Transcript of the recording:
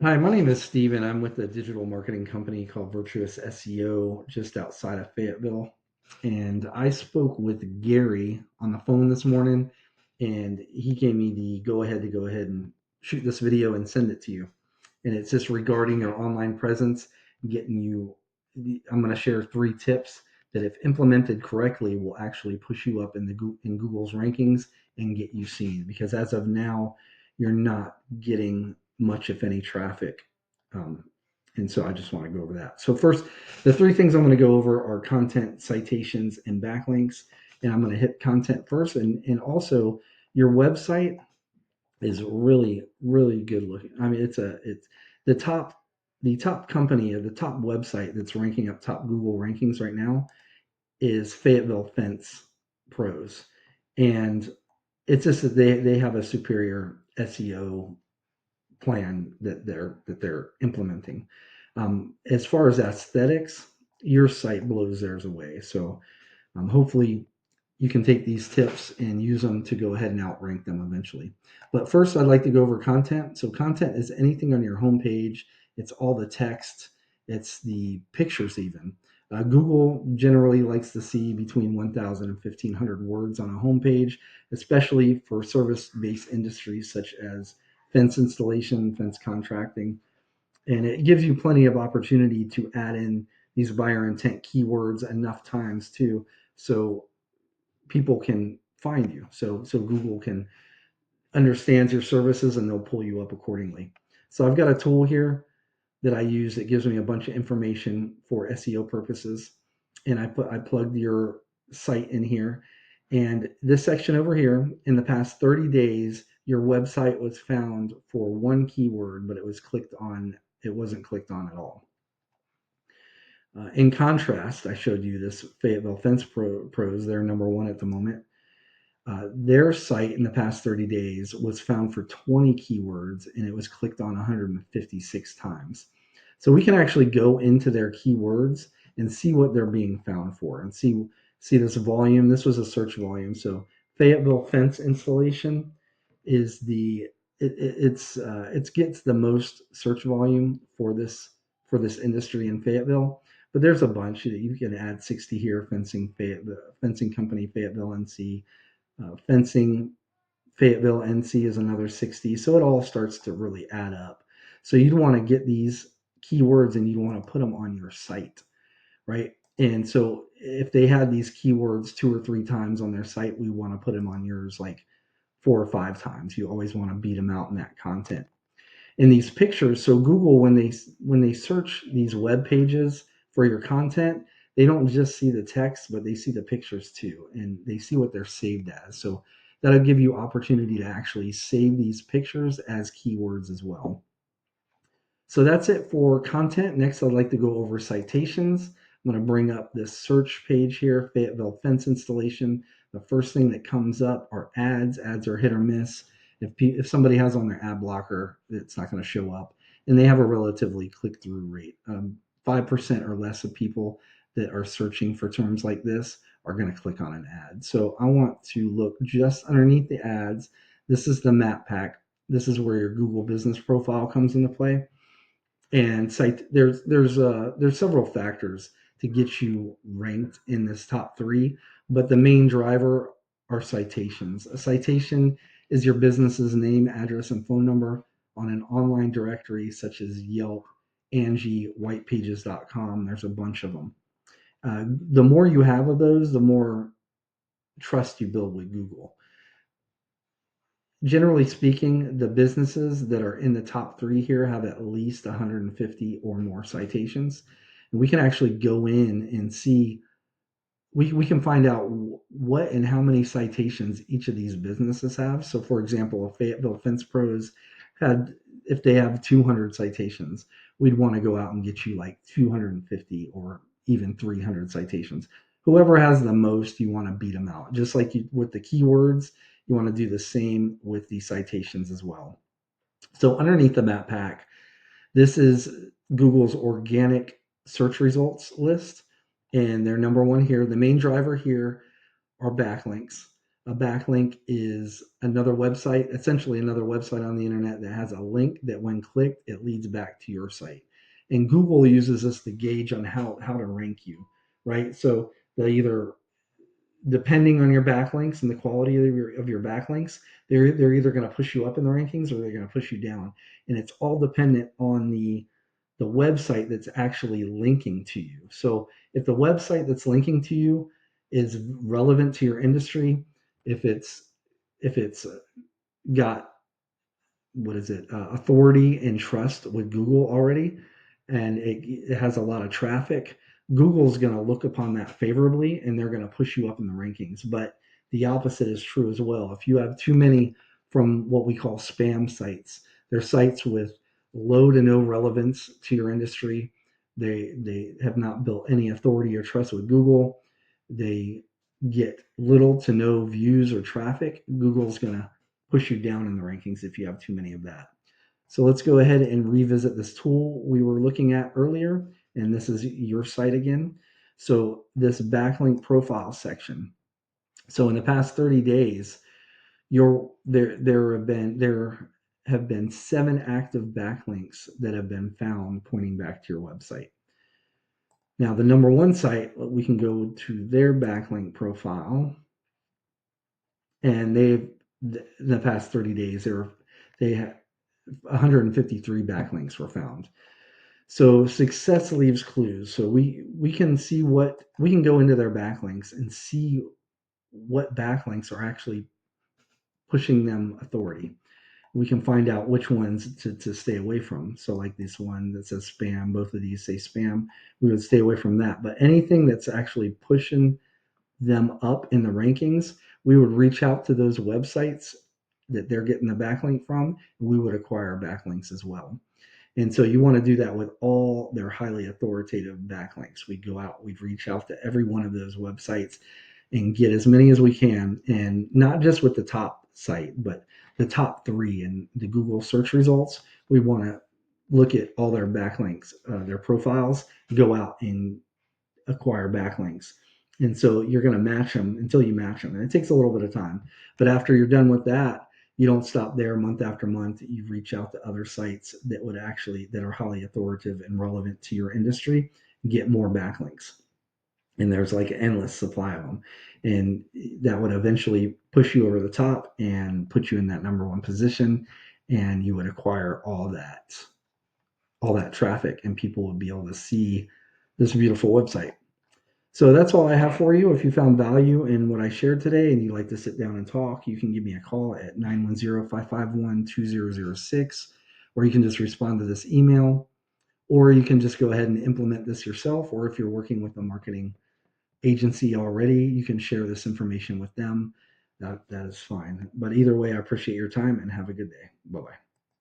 Hi, my name is Steven. I'm with a digital marketing company called Virtuous SEO just outside of Fayetteville. And I spoke with Gary on the phone this morning, and he gave me the go ahead and shoot this video and send it to you. And it's just regarding your online presence, getting you. I'm going to share 3 tips that, if implemented correctly, will actually push you up in in Google's rankings and get you seen. Because as of now, you're not getting much, if any, traffic. Um, and so I just want to go over that. So first, the 3 things I'm going to go over are content, citations, and backlinks. And I'm going to hit content first, and also your website is really really good looking. I mean, it's the top the top company or the top website that's ranking up top Google rankings right now is Fayetteville Fence Pros, and it's just that they have a superior SEO plan that they're implementing. As far as aesthetics, your site blows theirs away. So hopefully, you can take these tips and use them to go ahead and outrank them eventually. But first, I'd like to go over content. So, content is anything on your homepage, it's all the text, it's the pictures, even. Google generally likes to see between 1,000 and 1,500 words on a homepage, especially for service based industries such as fence installation, fence contracting. And it gives you plenty of opportunity to add in these buyer intent keywords enough times too, so people can find you. So Google can understands your services and they'll pull you up accordingly. So I've got a tool here that I use that gives me a bunch of information for SEO purposes, and I plugged your site in here. And this section over here, in the past 30 days, your website was found for one keyword, but it wasn't clicked on at all. In contrast, I showed you this Fayetteville Pros, they're number one at the moment. Their site in the past 30 days was found for 20 keywords and it was clicked on 156 times. So we can actually go into their keywords and see what they're being found for and see this volume. This was a search volume. So Fayetteville fence installation is it gets the most search volume for this industry in Fayetteville. But there's a bunch that you can add 60 here, fencing company Fayetteville NC, fencing Fayetteville NC is another 60. So it all starts to really add up. So you'd want to get these keywords and you'd want to put them on your site, right? And so if they had these keywords 2 or 3 times on their site, we want to put them on yours like 4 or 5 times. You always want to beat them out in that content. In these pictures, so Google, when they search these web pages for your content, they don't just see the text, but they see the pictures too, and they see what they're saved as. So that'll give you opportunity to actually save these pictures as keywords as well. So that's it for content. Next, I'd like to go over citations. I'm going to bring up this search page here, Fayetteville fence installation. The first thing that comes up are ads. Ads are hit or miss. If somebody has on their ad blocker, it's not going to show up. And they have a relatively click through rate. 5% or less of people that are searching for terms like this are going to click on an ad. So I want to look just underneath the ads. This is the map pack. This is where your Google business profile comes into play. And cite there's several factors to get you ranked in this top 3, but the main driver are citations. A citation is your business's name, address, and phone number on an online directory such as Yelp, Angie, whitepages.com. There's a bunch of them. The more you have of those, the more trust you build with Google. Generally speaking, the businesses that are in the top 3 here have at least 150 or more citations. And we can actually go in and see, we can find out what and how many citations each of these businesses have. So, for example, if Fayetteville Fence Pros if they have 200 citations, we'd want to go out and get you like 250 or even 300 citations. Whoever has the most, you want to beat them out. Just like with the keywords, you want to do the same with the citations as well. So underneath the map pack, this is Google's organic search results list, and they're number one here. The main driver here are backlinks. A backlink is another website, essentially another website on the internet that has a link that when clicked, it leads back to your site. And Google uses this to gauge on how to rank you, right? So they either, depending on your backlinks and the quality of your backlinks, they're either going to push you up in the rankings or they're going to push you down. And it's all dependent on the website that's actually linking to you. So if the website that's linking to you is relevant to your industry, if it's got, what is it, authority and trust with Google already, and it has a lot of traffic, Google's going to look upon that favorably and they're going to push you up in the rankings. But the opposite is true as well. If you have too many from what we call spam sites, they're sites with low to no relevance to your industry. They have not built any authority or trust with Google. They get little to no views or traffic. Google's going to push you down in the rankings if you have too many of that. So let's go ahead and revisit this tool we were looking at earlier, and this is your site again. So this backlink profile section. So in the past 30 days, there have been 7 active backlinks that have been found pointing back to your website. Now the number one site, we can go to their backlink profile, and in the past 30 days they had 153 backlinks were found. So success leaves clues. So we can see we can go into their backlinks and see what backlinks are actually pushing them authority. We can find out which ones to stay away from. So like this one that says spam, both of these say spam, we would stay away from that. But anything that's actually pushing them up in the rankings, we would reach out to those websites that they're getting the backlink from, and we would acquire backlinks as well. And so you want to do that with all their highly authoritative backlinks. We'd go out, we'd reach out to every one of those websites and get as many as we can. And not just with the top site, but the top 3 in the Google search results. We want to look at all their backlinks, their profiles, go out and acquire backlinks. And so you're going to match them until you match them. And it takes a little bit of time. But after you're done with that, you don't stop there. Month after month, you reach out to other sites that are highly authoritative and relevant to your industry, get more backlinks. And there's like an endless supply of them. And that would eventually push you over the top and put you in that number one position. And you would acquire all that traffic, and people would be able to see this beautiful website. So that's all I have for you. If you found value in what I shared today and you'd like to sit down and talk, you can give me a call at 910-551-2006, or you can just respond to this email, or you can just go ahead and implement this yourself. Or if you're working with a marketing agency already, you can share this information with them. That is fine. But either way, I appreciate your time and have a good day. Bye-bye.